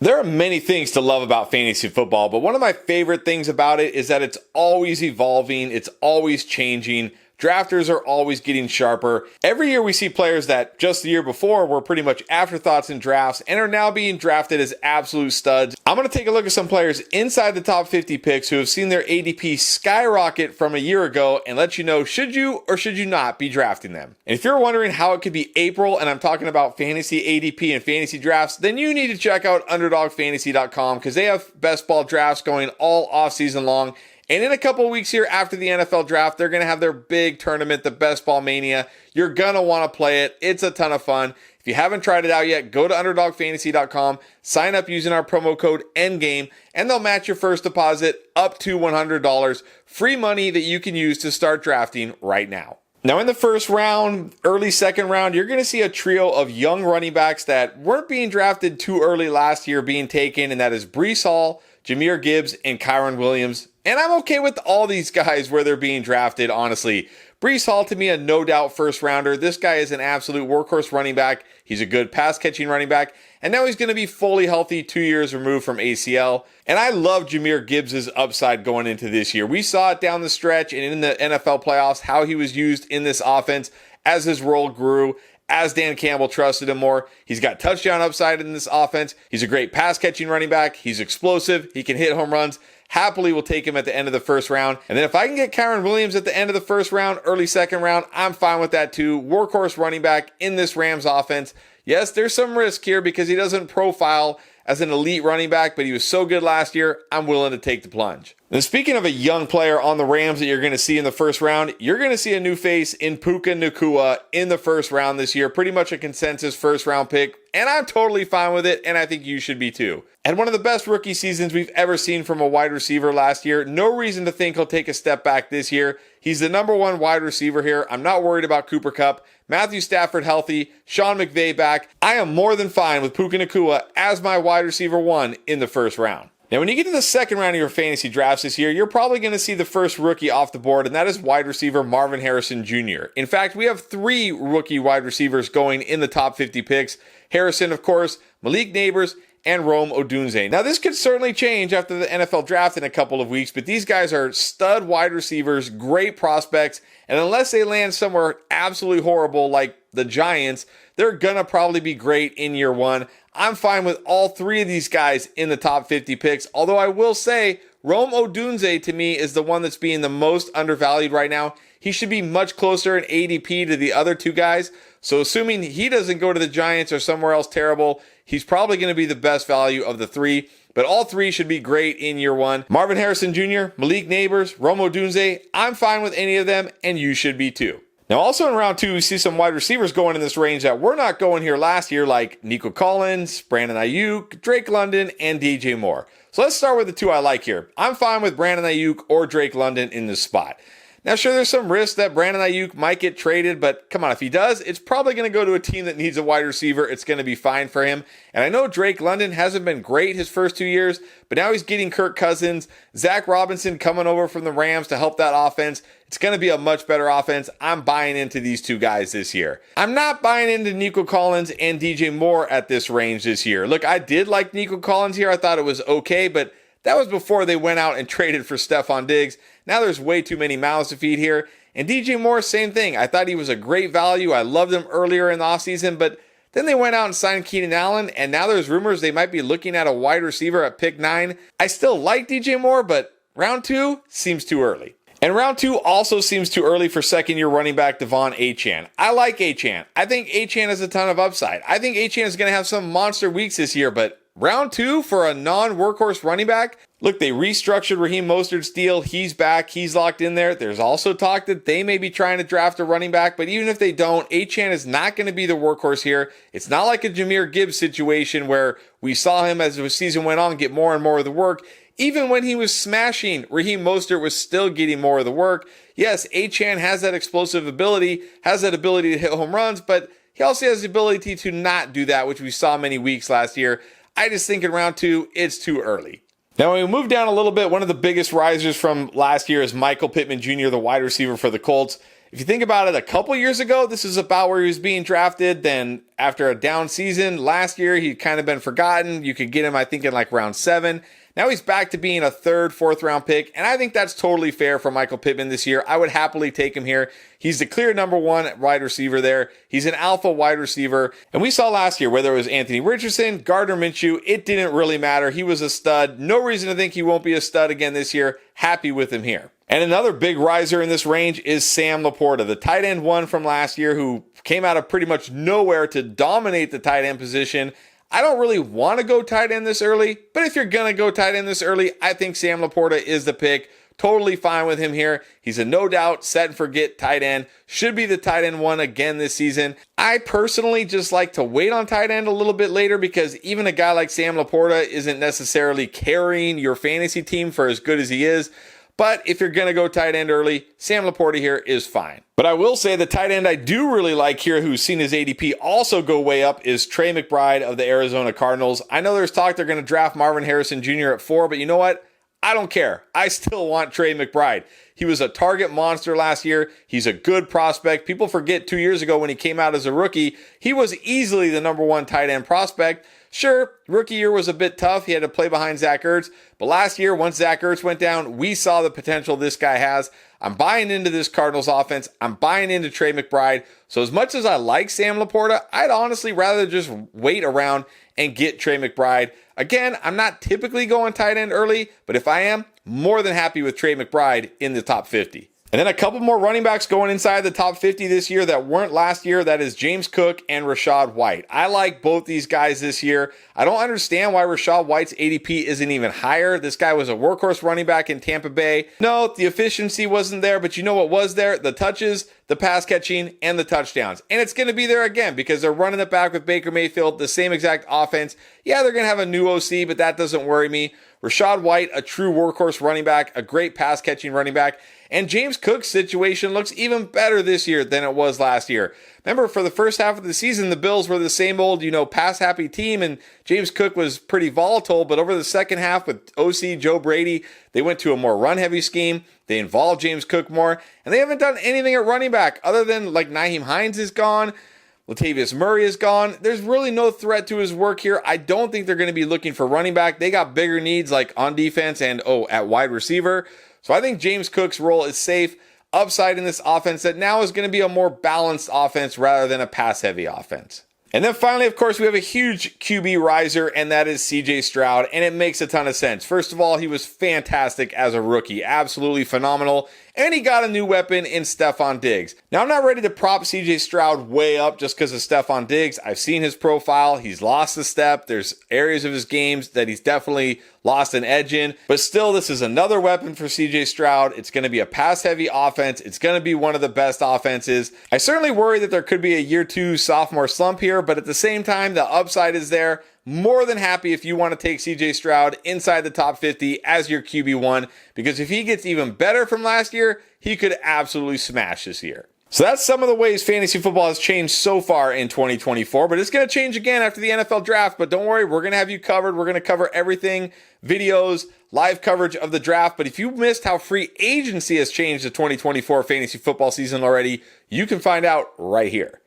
There are many things to love about fantasy football, but one of my favorite things about it is that it's always evolving, it's always changing. Drafters are always getting sharper. Every year we see players that just the year before were pretty much afterthoughts in drafts and are now being drafted as absolute studs. I'm going to take a look at some players inside the top 50 picks who have seen their ADP skyrocket from a year ago and let you know should you or should you not be drafting them. And if you're wondering how it could be April and I'm talking about fantasy ADP and fantasy drafts, then you need to check out UnderdogFantasy.com because they have best ball drafts going all off season long. And in a couple of weeks here after the NFL draft, they're going to have their big tournament, the Best Ball Mania. You're going to want to play it. It's a ton of fun. If you haven't tried it out yet, go to UnderdogFantasy.com, sign up using our promo code ENDGAME, and they'll match your first deposit up to $100. Free money that you can use to start drafting right now. Now in the first round, early second round, you're going to see a trio of young running backs that weren't being drafted too early last year being taken, and that is Breece Hall, Jahmyr Gibbs, and Kyren Williams. And I'm okay with all these guys where they're being drafted, honestly. Breece Hall, to me, a no-doubt first-rounder. This guy is an absolute workhorse running back. He's a good pass-catching running back. And now he's going to be fully healthy 2 years removed from ACL. And I love Jahmyr Gibbs' upside going into this year. We saw it down the stretch and in the NFL playoffs, how he was used in this offense as his role grew, as Dan Campbell trusted him more. He's got touchdown upside in this offense. He's a great pass-catching running back. He's explosive. He can hit home runs. Happily will take him at the end of the first round. And then if I can get Kyren Williams at the end of the first round, early second round, I'm fine with that too. Workhorse running back in this Rams offense. Yes, there's some risk here because he doesn't profile as an elite running back, but he was so good last year, I'm willing to take the plunge. Now, speaking of a young player on the Rams that you're going to see in the first round, you're going to see a new face in Puka Nacua in the first round this year. Pretty much a consensus first round pick, and I'm totally fine with it, and I think you should be too. Had one of the best rookie seasons we've ever seen from a wide receiver last year. No reason to think he'll take a step back this year. He's the number one wide receiver here. I'm not worried about Cooper Kupp. Matthew Stafford healthy. Sean McVay back. I am more than fine with Puka Nacua as my wide receiver one in the first round. Now, when you get to the second round of your fantasy drafts this year, you're probably going to see the first rookie off the board, and that is wide receiver Marvin Harrison Jr. In fact, we have 3 rookie wide receivers going in the top 50 picks. Harrison, of course, Malik Neighbors, and Rome Odunze. Now, this could certainly change after the NFL draft in a couple of weeks, but these guys are stud wide receivers, great prospects, and unless they land somewhere absolutely horrible like the Giants, they're going to probably be great in year one. I'm fine with all 3 of these guys in the top 50 picks, although I will say Rome Odunze to me is the one that's being the most undervalued right now. He should be much closer in ADP to the other 2 guys. So assuming he doesn't go to the Giants or somewhere else terrible, he's probably going to be the best value of the 3. But all 3 should be great in year one. Marvin Harrison Jr., Malik Neighbors, Rome Odunze, I'm fine with any of them, and you should be too. Now, also in round 2, we see some wide receivers going in this range that we're not going here last year, like Nico Collins, Brandon Ayuk, Drake London, and DJ Moore. So let's start with the 2 I like here. I'm fine with Brandon Ayuk or Drake London in this spot. Now, sure, there's some risk that Brandon Ayuk might get traded, but come on, if he does, it's probably going to go to a team that needs a wide receiver. It's going to be fine for him. And I know Drake London hasn't been great his first 2 years, but now he's getting Kirk Cousins, Zach Robinson coming over from the Rams to help that offense. It's going to be a much better offense. I'm buying into these 2 guys this year. I'm not buying into Nico Collins and DJ Moore at this range this year. Look, I did like Nico Collins here. I thought it was okay, but that was before they went out and traded for Stephon Diggs. Now there's way too many mouths to feed here. And DJ Moore, same thing. I thought he was a great value. I loved him earlier in the offseason, but then they went out and signed Keenan Allen, and now there's rumors they might be looking at a wide receiver at pick 9. I still like DJ Moore, but round 2 seems too early. And round 2 also seems too early for second-year running back Devon Achane. I like Achane. I think Achane has a ton of upside. I think Achane is going to have some monster weeks this year, but round 2 for a non-workhorse running back? Look, they restructured Raheem Mostert's deal. He's back. He's locked in there. There's also talk that they may be trying to draft a running back, but even if they don't, Achane is not going to be the workhorse here. It's not like a Jahmyr Gibbs situation where we saw him as the season went on get more and more of the work. Even when he was smashing, Raheem Mostert was still getting more of the work. Yes, Achane has that explosive ability, has that ability to hit home runs, but he also has the ability to not do that, which we saw many weeks last year. I just think in round 2, it's too early. Now, when we move down a little bit, one of the biggest risers from last year is Michael Pittman Jr., the wide receiver for the Colts. If you think about it, a couple years ago, this is about where he was being drafted. Then after a down season last year, he'd kind of been forgotten. You could get him, I think, in like round 7. Now he's back to being a 3rd, 4th round pick, and I think that's totally fair for Michael Pittman this year. I would happily take him here. He's the clear number 1 wide receiver there. He's an alpha wide receiver. And we saw last year, whether it was Anthony Richardson, Gardner Minshew, it didn't really matter. He was a stud. No reason to think he won't be a stud again this year. Happy with him here. And another big riser in this range is Sam Laporta, the tight end 1 from last year who came out of pretty much nowhere to dominate the tight end position. I don't really want to go tight end this early, but if you're going to go tight end this early, I think Sam Laporta is the pick. Totally fine with him here. He's a no doubt set and forget tight end. Should be the tight end 1 again this season. I personally just like to wait on tight end a little bit later because even a guy like Sam Laporta isn't necessarily carrying your fantasy team for as good as he is. But if you're going to go tight end early, Sam Laporta here is fine. But I will say the tight end I do really like here who's seen his ADP also go way up is Trey McBride of the Arizona Cardinals. I know there's talk they're going to draft Marvin Harrison Jr. at 4, but you know what? I don't care. I still want Trey McBride. He was a target monster last year. He's a good prospect. People forget 2 years ago when he came out as a rookie, he was easily the number 1 tight end prospect. Sure, rookie year was a bit tough. He had to play behind Zach Ertz. But last year, once Zach Ertz went down, we saw the potential this guy has. I'm buying into this Cardinals offense. I'm buying into Trey McBride. So as much as I like Sam Laporta, I'd honestly rather just wait around and get Trey McBride. Again, I'm not typically going tight end early, but if I am, more than happy with Trey McBride in the top 50. And then a couple more running backs going inside the top 50 this year that weren't last year. That is James Cook and Rachaad White. I like both these guys this year. I don't understand why Rachaad White's ADP isn't even higher. This guy was a workhorse running back in Tampa Bay. No, the efficiency wasn't there, but you know what was there? The touches, the pass catching, and the touchdowns. And it's going to be there again because they're running it back with Baker Mayfield, the same exact offense. Yeah, they're going to have a new OC, but that doesn't worry me. Rachaad White, a true workhorse running back, a great pass catching running back. And James Cook's situation looks even better this year than it was last year. Remember, for the first half of the season, the Bills were the same old, pass-happy team, and James Cook was pretty volatile. But over the second half with OC Joe Brady, they went to a more run-heavy scheme. They involved James Cook more, and they haven't done anything at running back other than, Nyheim Hines is gone. Latavius Murray is gone. There's really no threat to his work here. I don't think they're going to be looking for running back. They got bigger needs on defense and, at wide receiver. So I think James Cook's role is safe. Upside in this offense that now is going to be a more balanced offense rather than a pass-heavy offense. And then finally, of course, we have a huge QB riser, and that is CJ Stroud, and it makes a ton of sense. First of all, he was fantastic as a rookie, absolutely phenomenal, and he got a new weapon in Stephon Diggs. Now, I'm not ready to prop CJ Stroud way up just because of Stephon Diggs. I've seen his profile. He's lost a step. There's areas of his games that he's definitely lost an edge in, but still, this is another weapon for CJ Stroud. It's going to be a pass-heavy offense. It's going to be one of the best offenses. I certainly worry that there could be a year 2 sophomore slump here, but at the same time, the upside is there. More than happy if you want to take CJ Stroud inside the top 50 as your QB1, because if he gets even better from last year, he could absolutely smash this year. So that's some of the ways fantasy football has changed so far in 2024, but it's going to change again after the NFL draft. But don't worry, we're going to have you covered. We're going to cover everything, videos, live coverage of the draft. But if you missed how free agency has changed the 2024 fantasy football season already, you can find out right here.